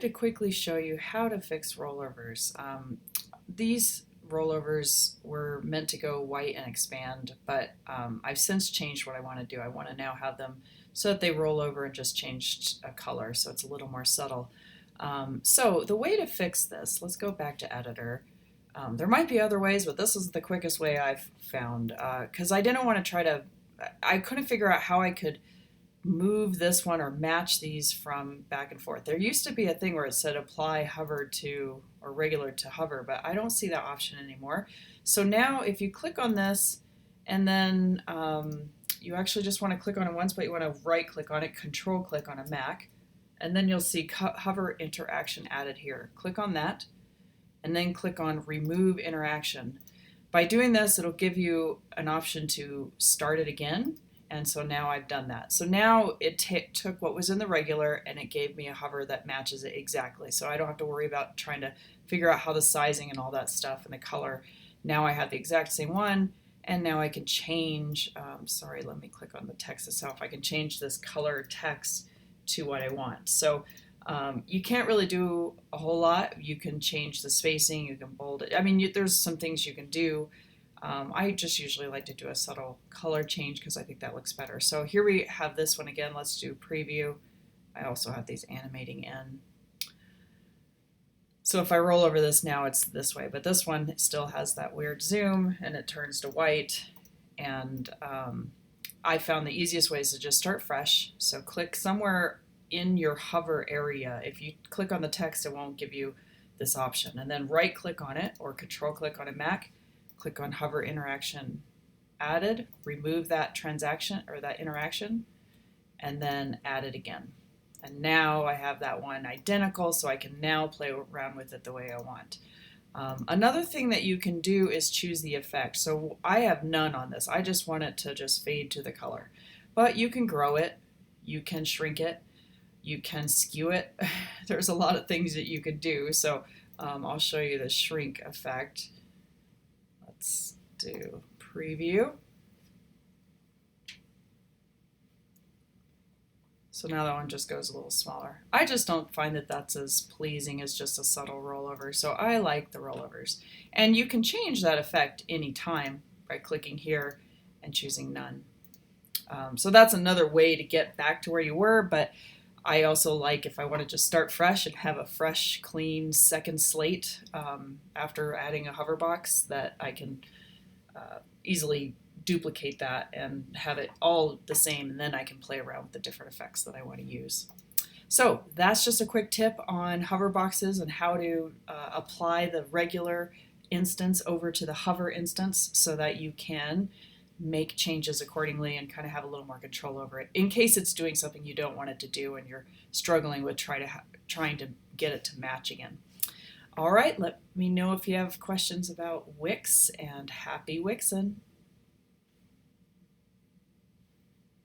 To quickly show you how to fix rollovers. These rollovers were meant to go white and expand, but I've since changed what I want to do. I want to now have them so that they roll over and just changed a color, so it's a little more subtle. So the way to fix this, let's go back to editor. There might be other ways, but this is the quickest way I've found, because I didn't want to I couldn't figure out how I could move this one or match these from back and forth. There used to be a thing where it said apply hover to or regular to hover, but I don't see that option anymore. So now if you click on this and then you actually just want to click on it once, but you want to right click on it, control click on a Mac, and then you'll see hover interaction added here. Click on that and then click on remove interaction. By doing this, it'll give you an option to start it again. And so now I've done that. So now it took what was in the regular and it gave me a hover that matches it exactly. So I don't have to worry about trying to figure out how the sizing and all that stuff and the color. Now I have the exact same one, and now I can change, sorry, let me click on the text itself. I can change this color text to what I want. So you can't really do a whole lot. You can change the spacing, you can bold it. I mean, there's some things you can do. I just usually like to do a subtle color change because I think that looks better. So here we have this one again. Let's do preview. I also have these animating in. So if I roll over this now, it's this way, but this one still has that weird zoom and it turns to white. And I found the easiest way is to just start fresh. So click somewhere in your hover area. If you click on the text, it won't give you this option. And then right click on it or control click on a Mac. Click on hover interaction added, remove that transaction or that interaction, and then add it again. And now I have that one identical, so I can now play around with it the way I want. Another thing that you can do is choose the effect. So I have none on this. I just want it to just fade to the color. But you can grow it, you can shrink it, you can skew it. There's a lot of things that you can do. So I'll show you the shrink effect. Let's do preview. So now that one just goes a little smaller. I just don't find that that's as pleasing as just a subtle rollover. So I like the rollovers. And you can change that effect anytime by clicking here and choosing none. So that's another way to get back to where you were, but I also like if I want to just start fresh and have a fresh, clean second slate after adding a hover box, that I can easily duplicate that and have it all the same, and then I can play around with the different effects that I want to use. So that's just a quick tip on hover boxes and how to apply the regular instance over to the hover instance so that you can make changes accordingly and kind of have a little more control over it in case it's doing something you don't want it to do and you're struggling with trying to get it to match again. All right, let me know if you have questions about Wix, and happy Wixing.